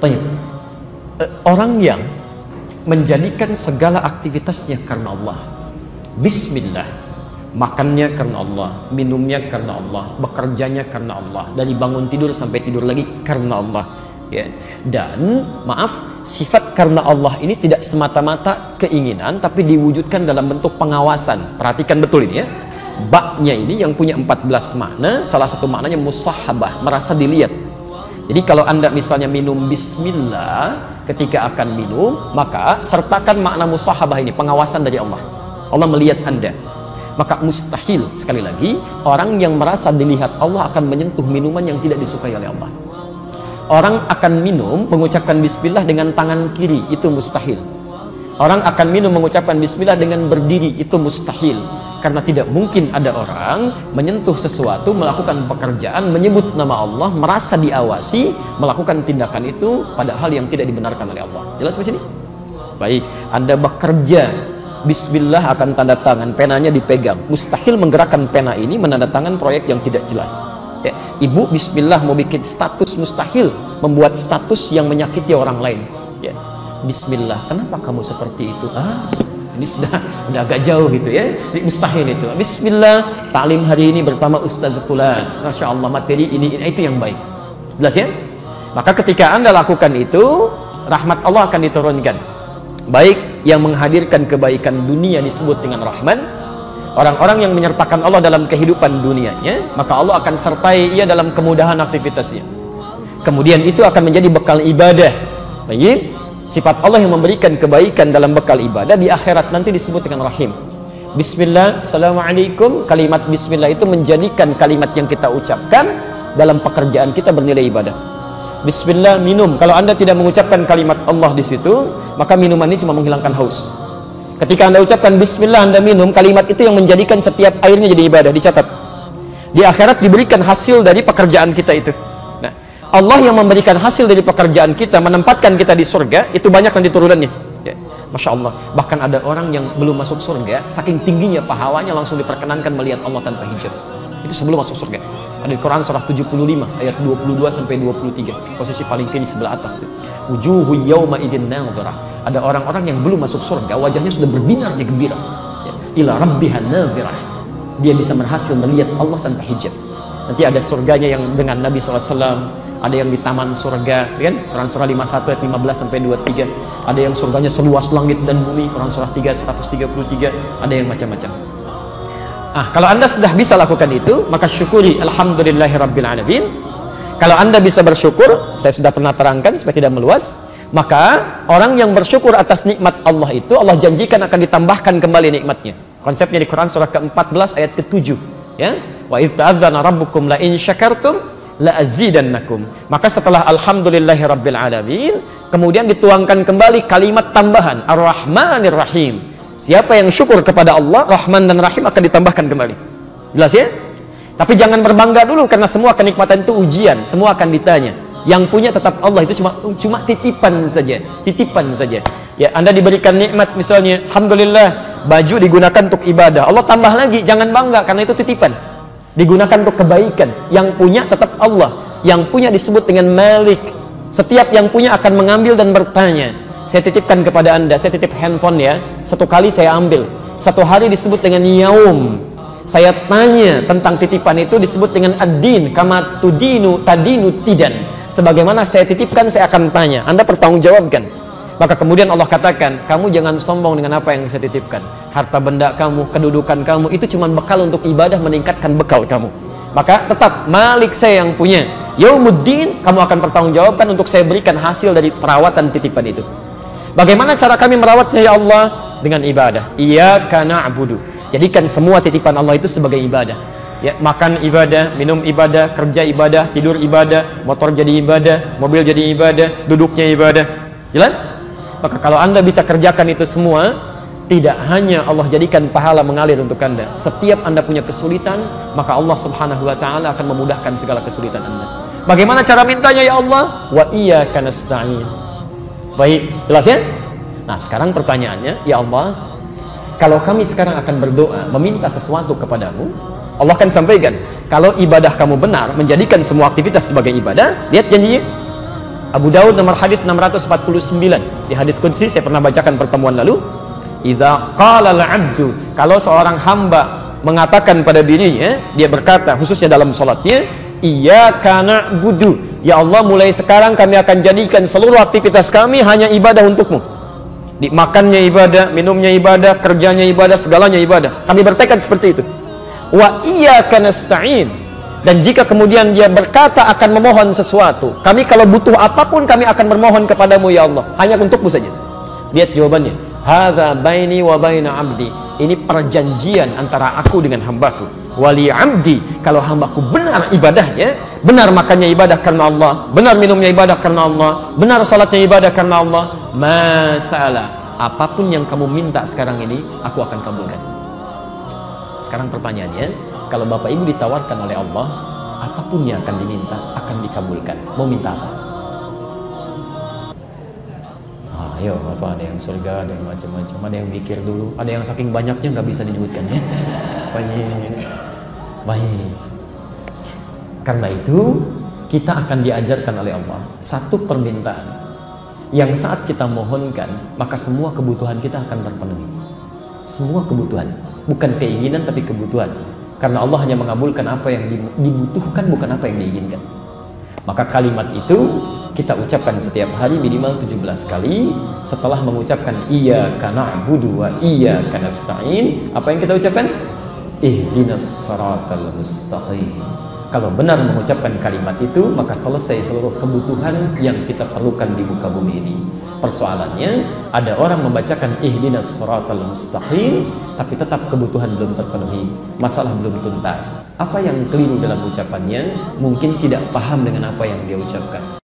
Baik. Orang yang menjadikan segala aktivitasnya karena Allah, bismillah, makannya karena Allah, minumnya karena Allah, bekerjanya karena Allah, dari bangun tidur sampai tidur lagi karena Allah, ya. Dan maaf, sifat karena Allah ini tidak semata-mata keinginan, tapi diwujudkan dalam bentuk pengawasan. Perhatikan betul ini ya. Baknya ini yang punya 14 makna, salah satu maknanya musahabah, merasa dilihat. Jadi kalau Anda misalnya minum bismillah ketika akan minum, maka sertakan makna musahabah ini, pengawasan dari Allah. Allah melihat Anda. Maka mustahil, sekali lagi, orang yang merasa dilihat Allah akan menyentuh minuman yang tidak disukai oleh Allah. Orang akan minum mengucapkan bismillah dengan tangan kiri, itu mustahil. Orang akan minum mengucapkan bismillah dengan berdiri, itu mustahil. Karena tidak mungkin ada orang menyentuh sesuatu, melakukan pekerjaan, menyebut nama Allah, merasa diawasi, melakukan tindakan itu padahal yang tidak dibenarkan oleh Allah. Jelas di sini? Baik, Anda bekerja, bismillah akan tanda tangan, penanya dipegang. Mustahil menggerakkan pena ini menandatangan proyek yang tidak jelas. Ya, ibu bismillah mau bikin status, mustahil membuat status yang menyakiti orang lain. Ya, bismillah, kenapa kamu seperti itu? Ini sudah agak jauh gitu ya. Ini mustahil itu. Bismillah, taklim hari ini bersama Ustaz Fulan. Masya Allah, materi ini itu yang baik. Jelas ya? Maka ketika Anda lakukan itu, rahmat Allah akan diturunkan. Baik yang menghadirkan kebaikan dunia disebut dengan Rahman. Orang-orang yang menyertakan Allah dalam kehidupan dunianya, maka Allah akan sertai ia dalam kemudahan aktivitasnya. Kemudian itu akan menjadi bekal ibadah. Baik. Sifat Allah yang memberikan kebaikan dalam bekal ibadah di akhirat nanti disebut dengan Rahim. Bismillah, Assalamualaikum. Kalimat bismillah itu menjadikan kalimat yang kita ucapkan dalam pekerjaan kita bernilai ibadah. Bismillah, minum. Kalau Anda tidak mengucapkan kalimat Allah di situ, maka minuman ini cuma menghilangkan haus. Ketika Anda ucapkan bismillah, Anda minum, kalimat itu yang menjadikan setiap airnya jadi ibadah, dicatat. Di akhirat diberikan hasil dari pekerjaan kita itu. Allah yang memberikan hasil dari pekerjaan kita, menempatkan kita di surga, itu banyak nanti turunannya. Ya, Masya Allah. Bahkan ada orang yang belum masuk surga, saking tingginya pahalanya langsung diperkenankan melihat Allah tanpa hijab. Itu sebelum masuk surga. Ada di Quran surah 75 ayat 22 sampai 23. Posisi paling kiri sebelah atas itu. Wujuhu yawma idzin nadhirah. Ada orang-orang yang belum masuk surga, wajahnya sudah berbinar di gembira. Ya, ila rabbiha nadhirah. Dia bisa berhasil melihat Allah tanpa hijab. Nanti ada surganya yang dengan Nabi SAW. Ada yang di taman surga, kan? Quran surah 51 ayat 15 sampai 23. Ada yang surganya seluas langit dan bumi, Quran surah 3 133. Ada yang macam-macam. Kalau Anda sudah bisa lakukan itu, maka syukuri alhamdulillahirabbil alamin. Kalau Anda bisa bersyukur, saya sudah pernah terangkan supaya tidak meluas, maka orang yang bersyukur atas nikmat Allah itu, Allah janjikan akan ditambahkan kembali nikmatnya. Konsepnya di Quran surah ke-14 ayat ke-7, ya. Wa idz ta'adzana rabbukum la in syakartum la azidannakum. Maka setelah alhamdulillahirabbil alamin, kemudian dituangkan kembali kalimat tambahan ar-rahmanir rahim. Siapa yang syukur kepada Allah, Rahman dan Rahim akan ditambahkan kembali. Jelas ya? Tapi jangan berbangga dulu, karena semua kenikmatan itu ujian, semua akan ditanya. Yang punya tetap Allah, itu cuma titipan saja, titipan saja. Ya, Anda diberikan nikmat misalnya, alhamdulillah, baju digunakan untuk ibadah. Allah tambah lagi, jangan bangga karena itu titipan. Digunakan untuk kebaikan. Yang punya tetap Allah. Yang punya disebut dengan Malik. Setiap yang punya akan mengambil dan bertanya. Saya titipkan kepada Anda, saya titip handphone ya. Satu kali saya ambil. Satu hari disebut dengan yaum. Saya tanya tentang titipan itu disebut dengan ad-din. Kama tudinu tadinu tidan. Sebagaimana saya titipkan, saya akan tanya. Anda pertanggungjawabkan. Maka kemudian Allah katakan, kamu jangan sombong dengan apa yang saya titipkan. Harta benda kamu, kedudukan kamu, itu cuma bekal untuk ibadah, meningkatkan bekal kamu. Maka tetap Malik saya yang punya. Yaumuddin, kamu akan pertanggungjawabkan untuk saya berikan hasil dari perawatan titipan itu. Bagaimana cara kami merawatnya ya Allah? Dengan ibadah. Iyyaka na'budu. Jadikan semua titipan Allah itu sebagai ibadah. Ya, makan ibadah, minum ibadah, kerja ibadah, tidur ibadah, motor jadi ibadah, mobil jadi ibadah, duduknya ibadah. Jelas? Maka kalau Anda bisa kerjakan itu semua, tidak hanya Allah jadikan pahala mengalir untuk Anda. Setiap Anda punya kesulitan, maka Allah Subhanahu wa taala akan memudahkan segala kesulitan Anda. Bagaimana cara mintanya ya Allah? Wa iyyaka nasta'in. Baik, jelas ya? Nah, sekarang pertanyaannya, ya Allah, kalau kami sekarang akan berdoa meminta sesuatu kepadamu, Allah akan sampaikan, kalau ibadah kamu benar, menjadikan semua aktivitas sebagai ibadah, lihat janjinya. Abu Daud nomor hadis 649. Di hadis qudsi saya pernah bacakan pertemuan lalu. Idza qala al-'abdu, kalau seorang hamba mengatakan pada dirinya, dia berkata khususnya dalam salatnya, iyyaka na'budu, ya Allah mulai sekarang kami akan jadikan seluruh aktivitas kami hanya ibadah untukmu. Di makannya ibadah, minumnya ibadah, kerjanya ibadah, segalanya ibadah. Kami bertekad seperti itu. Wa iyyaka nasta'in, dan jika kemudian dia berkata akan memohon sesuatu, kami kalau butuh apapun kami akan bermohon kepadamu ya Allah, hanya untukmu saja. Lihat jawabannya, hadza baini wa baina abdi, ini perjanjian antara aku dengan hambaku. Wali abdi, kalau hambaku benar ibadahnya, benar makannya ibadah karena Allah, benar minumnya ibadah karena Allah, benar salatnya ibadah karena Allah, masalah apapun yang kamu minta sekarang ini aku akan kabulkan. Sekarang pertanyaannya, kalau Bapak Ibu ditawarkan oleh Allah, apapun yang akan diminta akan dikabulkan. Mau minta apa? Ayo Bapak, ada yang surga, ada yang macam-macam, ada yang mikir dulu, ada yang saking banyaknya nggak bisa disebutkan ya. Baik. Karena itu kita akan diajarkan oleh Allah satu permintaan yang saat kita mohonkan maka semua kebutuhan kita akan terpenuhi. Semua kebutuhan, bukan keinginan tapi kebutuhan. Karena Allah hanya mengabulkan apa yang dibutuhkan, bukan apa yang diinginkan. Maka kalimat itu kita ucapkan setiap hari minimal 17 kali. Setelah mengucapkan iyyaka na'budu wa iyyaka nasta'in, apa yang kita ucapkan? Ihdinas siratal mustaqim. Kalau benar mengucapkan kalimat itu, maka selesai seluruh kebutuhan yang kita perlukan di muka bumi ini. Persoalannya, ada orang membacakan ihdinas siratal mustaqim, tapi tetap kebutuhan belum terpenuhi, masalah belum tuntas. Apa yang keliru dalam ucapannya? Mungkin tidak paham dengan apa yang dia ucapkan.